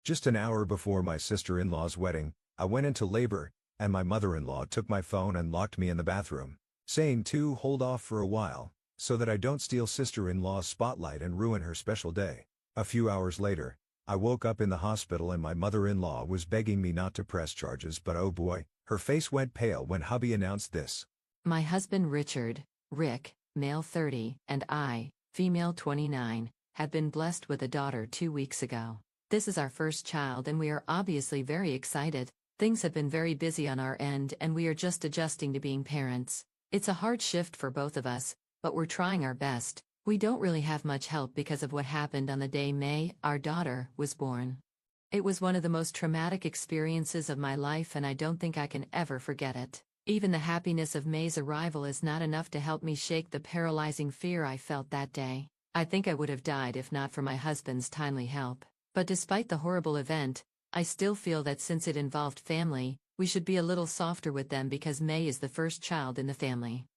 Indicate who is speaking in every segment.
Speaker 1: Just an hour before my sister-in-law's wedding, I went into labor, and my mother-in-law took my phone and locked me in the bathroom, saying to hold off for a while, so that I don't steal sister-in-law's spotlight and ruin her special day. A few hours later, I woke up in the hospital and my mother-in-law was begging me not to press charges, but oh boy, her face went pale when hubby announced this.
Speaker 2: My husband Richard, Rick, male 30, and I, female 29, have been blessed with a daughter 2 weeks ago. This is our first child and we are obviously very excited. Things have been very busy on our end and we are just adjusting to being parents. It's a hard shift for both of us, but we're trying our best. We don't really have much help because of what happened on the day May, our daughter, was born. It was one of the most traumatic experiences of my life and I don't think I can ever forget it. Even the happiness of May's arrival is not enough to help me shake the paralyzing fear I felt that day. I think I would have died if not for my husband's timely help. But despite the horrible event, I still feel that since it involved family, we should be a little softer with them because May is the first child in the family.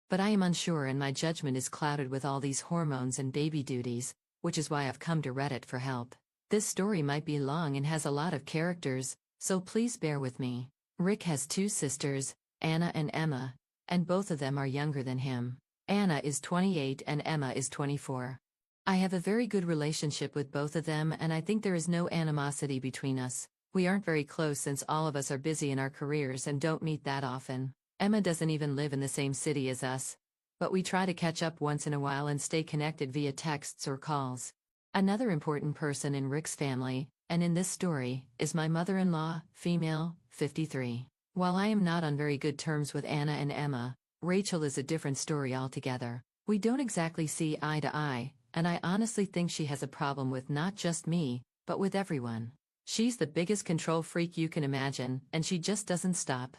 Speaker 2: But I am unsure and my judgment is clouded with all these hormones and baby duties, which is why I've come to Reddit for help. This story might be long and has a lot of characters, so please bear with me. Rick has two sisters, Anna and Emma, and both of them are younger than him. Anna is 28 and Emma is 24. I have a very good relationship with both of them and I think there is no animosity between us. We aren't very close since all of us are busy in our careers and don't meet that often. Emma doesn't even live in the same city as us. But we try to catch up once in a while and stay connected via texts or calls. Another important person in Rick's family, and in this story, is my mother-in-law, female, 53. While I am not on very good terms with Anna and Emma, Rachel is a different story altogether. We don't exactly see eye to eye, and I honestly think she has a problem with not just me, but with everyone. She's the biggest control freak you can imagine, and she just doesn't stop.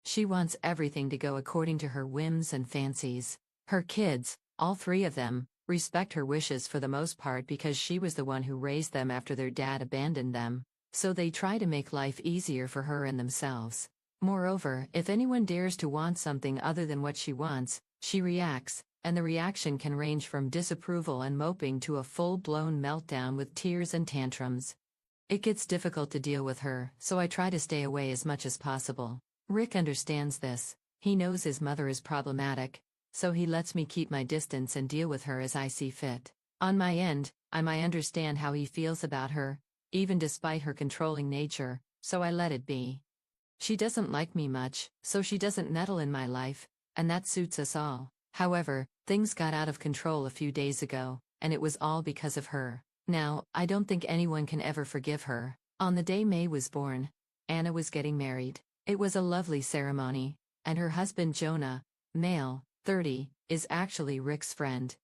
Speaker 2: She wants everything to go according to her whims and fancies. Her kids, all three of them, respect her wishes for the most part because she was the one who raised them after their dad abandoned them, so they try to make life easier for her and themselves. Moreover, if anyone dares to want something other than what she wants, she reacts, and the reaction can range from disapproval and moping to a full-blown meltdown with tears and tantrums. It gets difficult to deal with her, so I try to stay away as much as possible. Rick understands this. He knows his mother is problematic, so he lets me keep my distance and deal with her as I see fit. On my end, I might understand how he feels about her, even despite her controlling nature, so I let it be. She doesn't like me much, so she doesn't meddle in my life, and that suits us all. However, things got out of control a few days ago, and it was all because of her. Now, I don't think anyone can ever forgive her. On the day May was born, Anna was getting married. It was a lovely ceremony, and her husband Jonah, male, 30, is actually Rick's friend.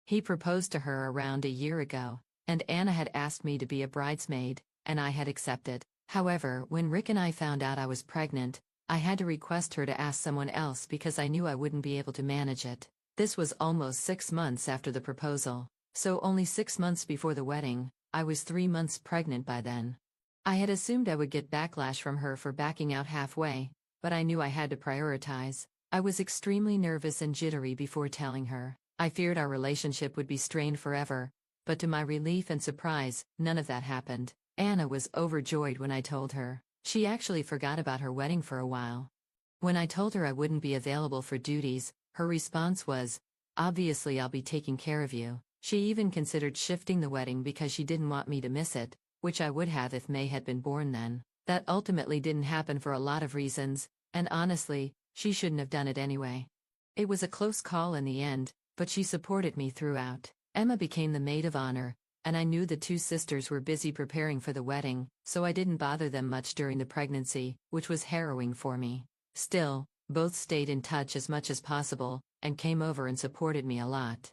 Speaker 2: He proposed to her around a year ago, and Anna had asked me to be a bridesmaid, and I had accepted. However, when Rick and I found out I was pregnant, I had to request her to ask someone else because I knew I wouldn't be able to manage it. This was almost 6 months after the proposal, so only 6 months before the wedding. I was 3 months pregnant by then. I had assumed I would get backlash from her for backing out halfway, but I knew I had to prioritize. I was extremely nervous and jittery before telling her. I feared our relationship would be strained forever, but to my relief and surprise, none of that happened. Anna was overjoyed when I told her. She actually forgot about her wedding for a while. When I told her I wouldn't be available for duties, her response was, "Obviously I'll be taking care of you." She even considered shifting the wedding because she didn't want me to miss it, which I would have if May had been born then. That ultimately didn't happen for a lot of reasons, and honestly, she shouldn't have done it anyway. It was a close call in the end, but she supported me throughout. Emma became the maid of honor, and I knew the two sisters were busy preparing for the wedding, so I didn't bother them much during the pregnancy, which was harrowing for me. Still, both stayed in touch as much as possible, and came over and supported me a lot.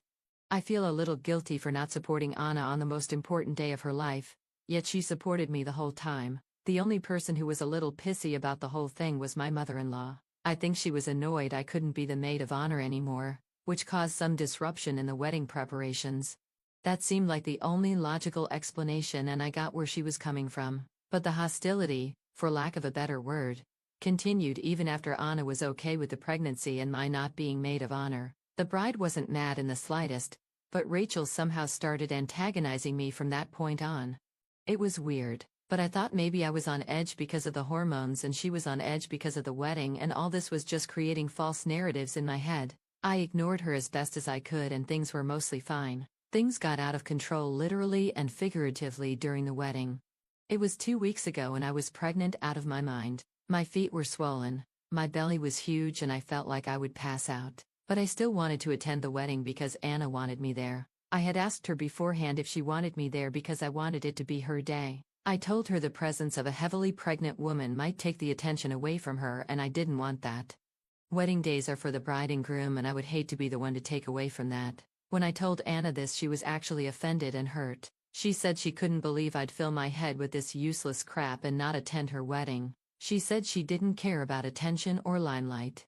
Speaker 2: I feel a little guilty for not supporting Anna on the most important day of her life, yet she supported me the whole time. The only person who was a little pissy about the whole thing was my mother-in-law. I think she was annoyed I couldn't be the maid of honor anymore, which caused some disruption in the wedding preparations. That seemed like the only logical explanation and I got where she was coming from. But the hostility, for lack of a better word, continued even after Anna was okay with the pregnancy and my not being maid of honor. The bride wasn't mad in the slightest, but Rachel somehow started antagonizing me from that point on. It was weird. But I thought maybe I was on edge because of the hormones and she was on edge because of the wedding, and all this was just creating false narratives in my head. I ignored her as best as I could and things were mostly fine. Things got out of control literally and figuratively during the wedding. It was 2 weeks ago and I was pregnant out of my mind. My feet were swollen, my belly was huge and I felt like I would pass out. But I still wanted to attend the wedding because Anna wanted me there. I had asked her beforehand if she wanted me there because I wanted it to be her day. I told her the presence of a heavily pregnant woman might take the attention away from her and I didn't want that. Wedding days are for the bride and groom and I would hate to be the one to take away from that. When I told Anna this, she was actually offended and hurt. She said she couldn't believe I'd fill my head with this useless crap and not attend her wedding. She said she didn't care about attention or limelight.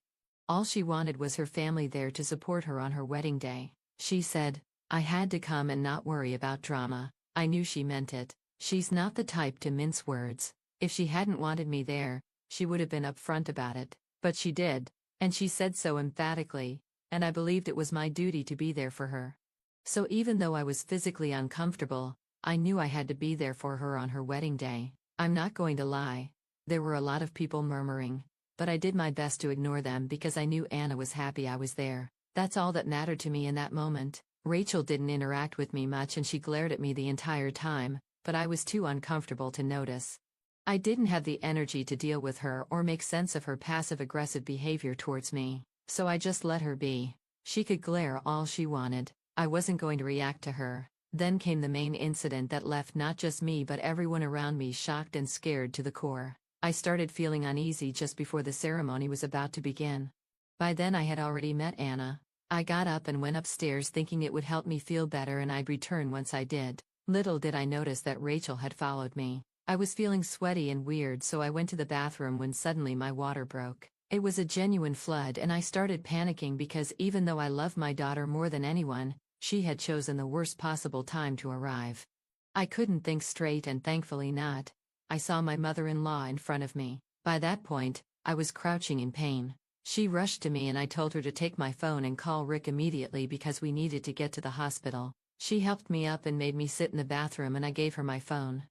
Speaker 2: All she wanted was her family there to support her on her wedding day. She said, I had to come and not worry about drama. I knew she meant it. She's not the type to mince words. If she hadn't wanted me there, she would have been upfront about it. But she did. And she said so emphatically, and I believed it was my duty to be there for her. So even though I was physically uncomfortable, I knew I had to be there for her on her wedding day. I'm not going to lie. There were a lot of people murmuring, but I did my best to ignore them because I knew Anna was happy I was there. That's all that mattered to me in that moment. Rachel didn't interact with me much and she glared at me the entire time, but I was too uncomfortable to notice. I didn't have the energy to deal with her or make sense of her passive-aggressive behavior towards me, so I just let her be. She could glare all she wanted. I wasn't going to react to her. Then came the main incident that left not just me but everyone around me shocked and scared to the core. I started feeling uneasy just before the ceremony was about to begin. By then I had already met Anna. I got up and went upstairs thinking it would help me feel better and I'd return once I did. Little did I notice that Rachel had followed me. I was feeling sweaty and weird, so I went to the bathroom when suddenly my water broke. It was a genuine flood and I started panicking because even though I love my daughter more than anyone, she had chosen the worst possible time to arrive. I couldn't think straight and thankfully not. I saw my mother-in-law in front of me. By that point, I was crouching in pain. She rushed to me and I told her to take my phone and call Rick immediately because we needed to get to the hospital. She helped me up and made me sit in the bathroom and I gave her my phone.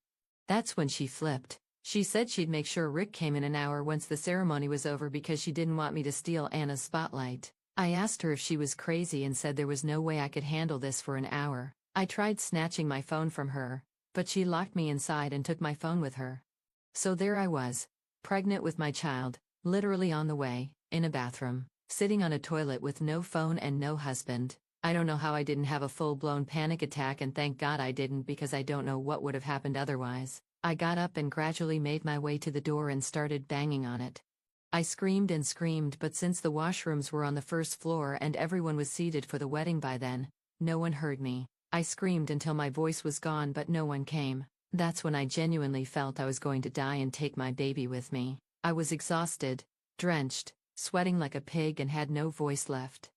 Speaker 2: That's when she flipped. She said she'd make sure Rick came in an hour once the ceremony was over because she didn't want me to steal Anna's spotlight. I asked her if she was crazy and said there was no way I could handle this for an hour. I tried snatching my phone from her, but she locked me inside and took my phone with her. So there I was, pregnant with my child, literally on the way, in a bathroom, sitting on a toilet with no phone and no husband. I don't know how I didn't have a full-blown panic attack, and thank God I didn't because I don't know what would have happened otherwise. I got up and gradually made my way to the door and started banging on it. I screamed and screamed, but since the washrooms were on the first floor and everyone was seated for the wedding by then, no one heard me. I screamed until my voice was gone but no one came. That's when I genuinely felt I was going to die and take my baby with me. I was exhausted, drenched, sweating like a pig and had no voice left.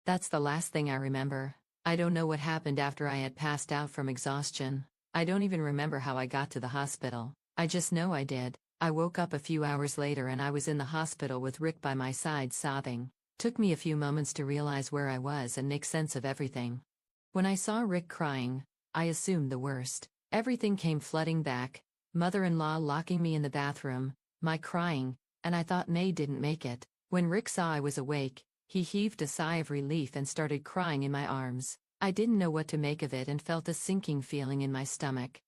Speaker 2: That's the last thing I remember. I don't know what happened after I had passed out from exhaustion. I don't even remember how I got to the hospital. I just know I did. I woke up a few hours later and I was in the hospital with Rick by my side sobbing. Took me a few moments to realize where I was and make sense of everything. When I saw Rick crying, I assumed the worst. Everything came flooding back, mother-in-law locking me in the bathroom, my crying, and I thought May didn't make it. When Rick saw I was awake, he heaved a sigh of relief and started crying in my arms. I didn't know what to make of it and felt a sinking feeling in my stomach.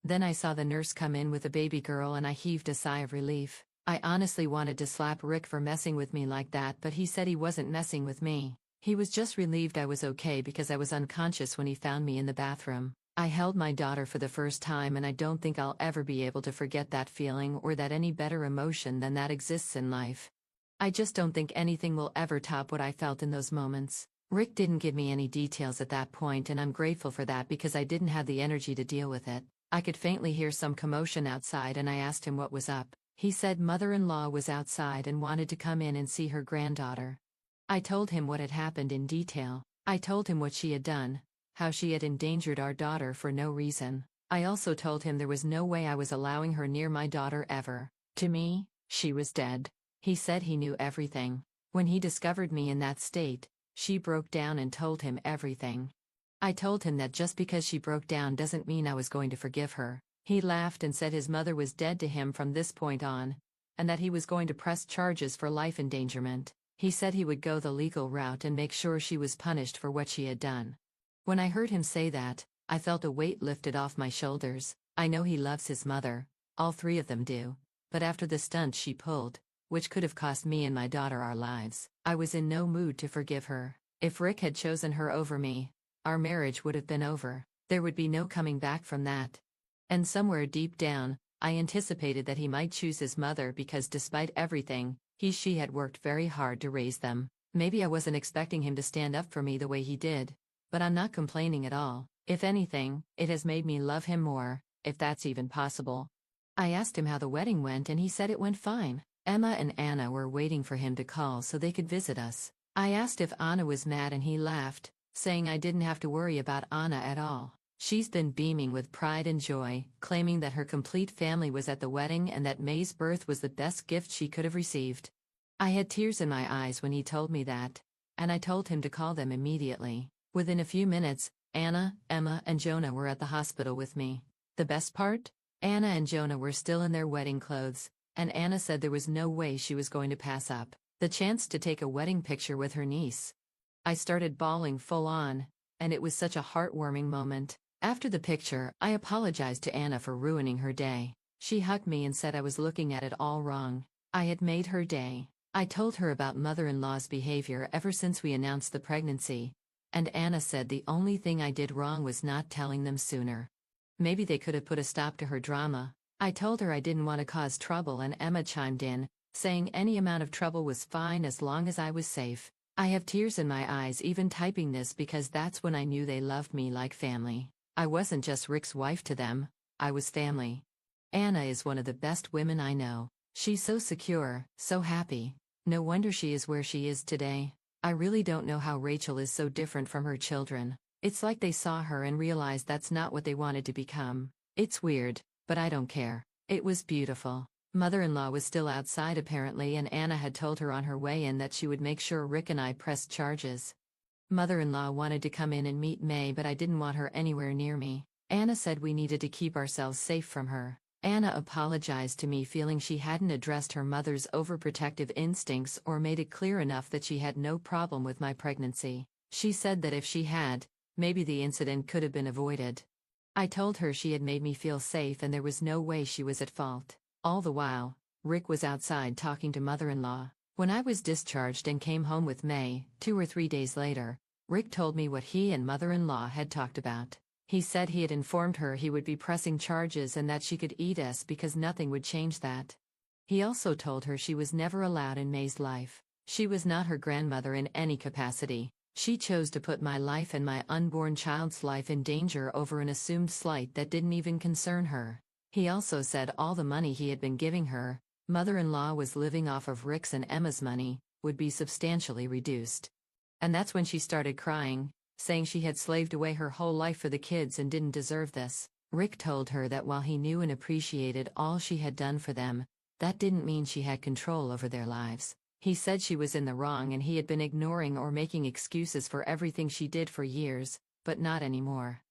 Speaker 2: Then I saw the nurse come in with a baby girl and I heaved a sigh of relief. I honestly wanted to slap Rick for messing with me like that, but he said he wasn't messing with me. He was just relieved I was okay because I was unconscious when he found me in the bathroom. I held my daughter for the first time and I don't think I'll ever be able to forget that feeling or that any better emotion than that exists in life. I just don't think anything will ever top what I felt in those moments. Rick didn't give me any details at that point and I'm grateful for that because I didn't have the energy to deal with it. I could faintly hear some commotion outside and I asked him what was up. He said mother-in-law was outside and wanted to come in and see her granddaughter. I told him what had happened in detail. I told him what she had done, how she had endangered our daughter for no reason. I also told him there was no way I was allowing her near my daughter ever. To me, she was dead. He said he knew everything. When he discovered me in that state, she broke down and told him everything. I told him that just because she broke down doesn't mean I was going to forgive her. He laughed and said his mother was dead to him from this point on, and that he was going to press charges for life endangerment. He said he would go the legal route and make sure she was punished for what she had done. When I heard him say that, I felt a weight lifted off my shoulders. I know he loves his mother, all three of them do, but after the stunt she pulled, which could have cost me and my daughter our lives, I was in no mood to forgive her. If Rick had chosen her over me, our marriage would have been over. There would be no coming back from that. And somewhere deep down, I anticipated that he might choose his mother because despite everything, she had worked very hard to raise them. Maybe I wasn't expecting him to stand up for me the way he did. But I'm not complaining at all. If anything, it has made me love him more, if that's even possible. I asked him how the wedding went and he said it went fine. Emma and Anna were waiting for him to call so they could visit us. I asked if Anna was mad and he laughed, saying I didn't have to worry about Anna at all. She's been beaming with pride and joy, claiming that her complete family was at the wedding and that May's birth was the best gift she could have received. I had tears in my eyes when he told me that, and I told him to call them immediately. Within a few minutes, Anna, Emma, and Jonah were at the hospital with me. The best part? Anna and Jonah were still in their wedding clothes, and Anna said there was no way she was going to pass up the chance to take a wedding picture with her niece. I started bawling full on, and it was such a heartwarming moment. After the picture, I apologized to Anna for ruining her day. She hugged me and said I was looking at it all wrong. I had made her day. I told her about mother-in-law's behavior ever since we announced the pregnancy, and Anna said the only thing I did wrong was not telling them sooner. Maybe they could have put a stop to her drama. I told her I didn't want to cause trouble and Emma chimed in, saying any amount of trouble was fine as long as I was safe. I have tears in my eyes even typing this because that's when I knew they loved me like family. I wasn't just Rick's wife to them, I was family. Anna is one of the best women I know. She's so secure, so happy. No wonder she is where she is today. I really don't know how Rachel is so different from her children. It's like they saw her and realized that's not what they wanted to become. It's weird, but I don't care. It was beautiful. Mother-in-law was still outside apparently, and Anna had told her on her way in that she would make sure Rick and I pressed charges. Mother-in-law wanted to come in and meet May, but I didn't want her anywhere near me. Anna said we needed to keep ourselves safe from her. Anna apologized to me, feeling she hadn't addressed her mother's overprotective instincts or made it clear enough that she had no problem with my pregnancy. She said that if she had, maybe the incident could have been avoided. I told her she had made me feel safe and there was no way she was at fault. All the while, Rick was outside talking to mother-in-law. When I was discharged and came home with May, 2 or 3 days later, Rick told me what he and mother-in-law had talked about. He said he had informed her he would be pressing charges and that she could eat us because nothing would change that. He also told her she was never allowed in May's life. She was not her grandmother in any capacity. She chose to put my life and my unborn child's life in danger over an assumed slight that didn't even concern her. He also said all the money he had been giving her, mother-in-law was living off of Rick's and Emma's money, would be substantially reduced. And that's when she started crying, saying she had slaved away her whole life for the kids and didn't deserve this. Rick told her that while he knew and appreciated all she had done for them, that didn't mean she had control over their lives. He said she was in the wrong and he had been ignoring or making excuses for everything she did for years, but not anymore.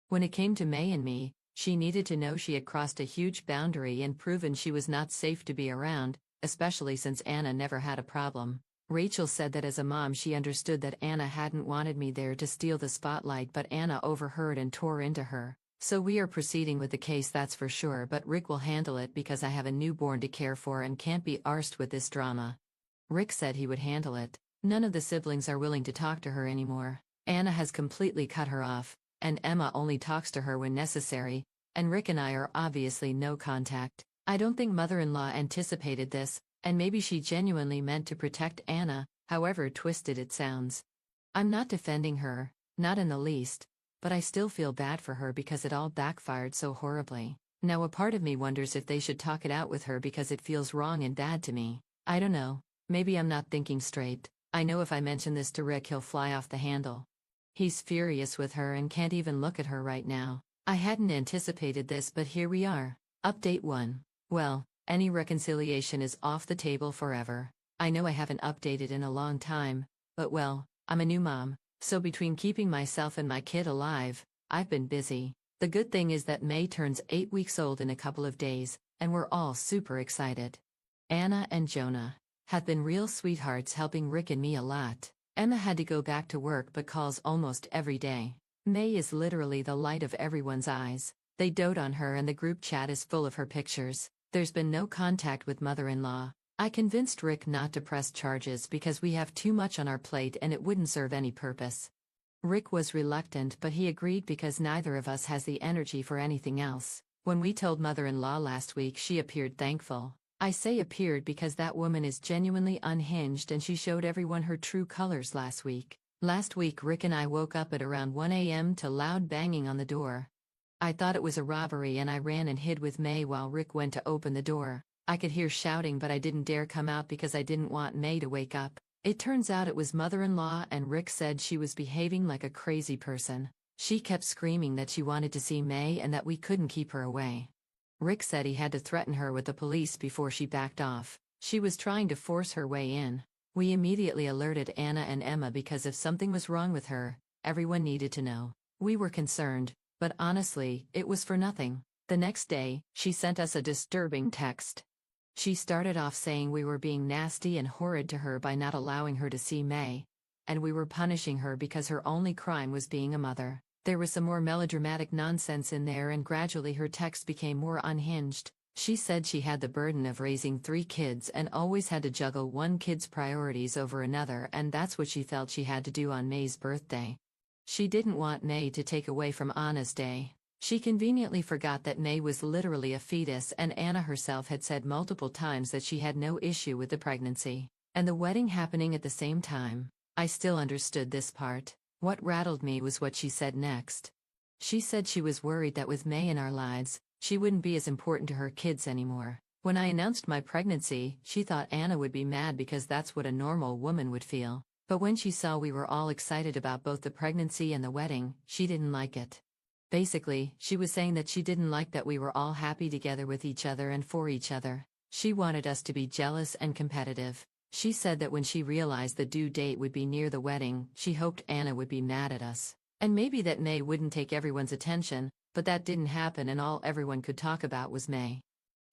Speaker 2: When it came to May and me, she needed to know she had crossed a huge boundary and proven she was not safe to be around, especially since Anna never had a problem. Rachel said that as a mom she understood that Anna hadn't wanted me there to steal the spotlight, but Anna overheard and tore into her. So we are proceeding with the case, that's for sure, but Rick will handle it because I have a newborn to care for and can't be arsed with this drama. Rick said he would handle it. None of the siblings are willing to talk to her anymore. Anna has completely cut her off, and Emma only talks to her when necessary, and Rick and I are obviously no contact. I don't think mother-in-law anticipated this, and maybe she genuinely meant to protect Anna, however twisted it sounds. I'm not defending her, not in the least, but I still feel bad for her because it all backfired so horribly. Now a part of me wonders if they should talk it out with her because it feels wrong and bad to me. I don't know, maybe I'm not thinking straight. I know if I mention this to Rick he'll fly off the handle. He's furious with her and can't even look at her right now. I hadn't anticipated this, but here we are. Update 1. Well, any reconciliation is off the table forever. I know I haven't updated in a long time, but well, I'm a new mom, so between keeping myself and my kid alive, I've been busy. The good thing is that May turns 8 weeks old in a couple of days, and we're all super excited. Anna and Jonah have been real sweethearts, helping Rick and me a lot. Emma had to go back to work but calls almost every day. May is literally the light of everyone's eyes. They dote on her and the group chat is full of her pictures. There's been no contact with mother-in-law. I convinced Rick not to press charges because we have too much on our plate and it wouldn't serve any purpose. Rick was reluctant, but he agreed because neither of us has the energy for anything else. When we told mother-in-law last week, she appeared thankful. I say appeared because that woman is genuinely unhinged and she showed everyone her true colors last week. Last week Rick and I woke up at around 1 a.m. to loud banging on the door. I thought it was a robbery and I ran and hid with May while Rick went to open the door. I could hear shouting, but I didn't dare come out because I didn't want May to wake up. It turns out it was mother-in-law, and Rick said she was behaving like a crazy person. She kept screaming that she wanted to see May and that we couldn't keep her away. Rick said he had to threaten her with the police before she backed off. She was trying to force her way in. We immediately alerted Anna and Emma because if something was wrong with her, everyone needed to know. We were concerned, but honestly, it was for nothing. The next day, she sent us a disturbing text. She started off saying we were being nasty and horrid to her by not allowing her to see May, and we were punishing her because her only crime was being a mother. There was some more melodramatic nonsense in there, and gradually her text became more unhinged. She said she had the burden of raising 3 kids and always had to juggle one kid's priorities over another, and that's what she felt she had to do on May's birthday. She didn't want May to take away from Anna's day. She conveniently forgot that May was literally a fetus, and Anna herself had said multiple times that she had no issue with the pregnancy and the wedding happening at the same time. I still understood this part. What rattled me was what she said next. She said she was worried that with May in our lives, she wouldn't be as important to her kids anymore. When I announced my pregnancy, she thought Anna would be mad because that's what a normal woman would feel. But when she saw we were all excited about both the pregnancy and the wedding, she didn't like it. Basically, she was saying that she didn't like that we were all happy together with each other and for each other. She wanted us to be jealous and competitive. She said that when she realized the due date would be near the wedding, she hoped Anna would be mad at us. And maybe that May wouldn't take everyone's attention, but that didn't happen, and all everyone could talk about was May.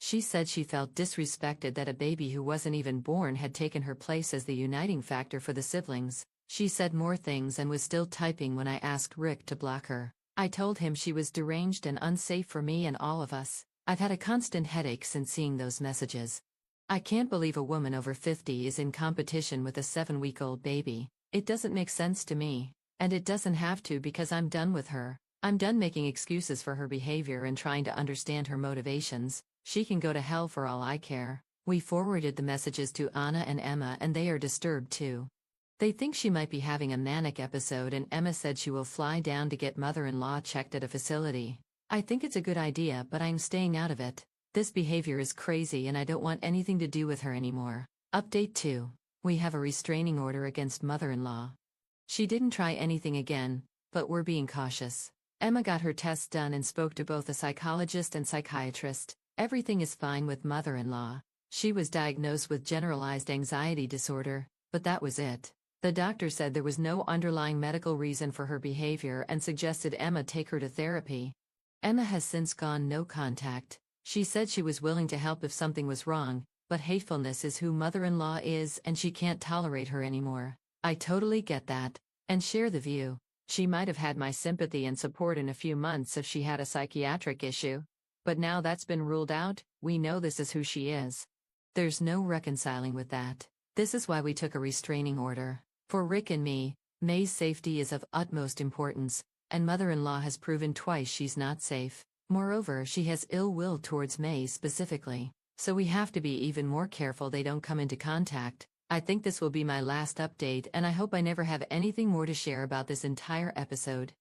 Speaker 2: She said she felt disrespected that a baby who wasn't even born had taken her place as the uniting factor for the siblings. She said more things and was still typing when I asked Rick to block her. I told him she was deranged and unsafe for me and all of us. I've had a constant headache since seeing those messages. I can't believe a woman over 50 is in competition with a 7-week-old baby. It doesn't make sense to me. And it doesn't have to, because I'm done with her. I'm done making excuses for her behavior and trying to understand her motivations. She can go to hell for all I care. We forwarded the messages to Anna and Emma, and they are disturbed too. They think she might be having a manic episode, and Emma said she will fly down to get mother-in-law checked at a facility. I think it's a good idea, but I'm staying out of it. This behavior is crazy and I don't want anything to do with her anymore. Update 2. We have a restraining order against mother-in-law. She didn't try anything again, but we're being cautious. Emma got her tests done and spoke to both a psychologist and psychiatrist. Everything is fine with mother-in-law. She was diagnosed with generalized anxiety disorder, but that was it. The doctor said there was no underlying medical reason for her behavior and suggested Emma take her to therapy. Emma has since gone no contact. She said she was willing to help if something was wrong, but hatefulness is who mother-in-law is and she can't tolerate her anymore. I totally get that, and share the view. She might have had my sympathy and support in a few months if she had a psychiatric issue. But now that's been ruled out, we know this is who she is. There's no reconciling with that. This is why we took a restraining order. For Rick and me, May's safety is of utmost importance, and mother-in-law has proven twice she's not safe. Moreover, she has ill will towards May specifically, so we have to be even more careful they don't come into contact. I think this will be my last update, and I hope I never have anything more to share about this entire episode.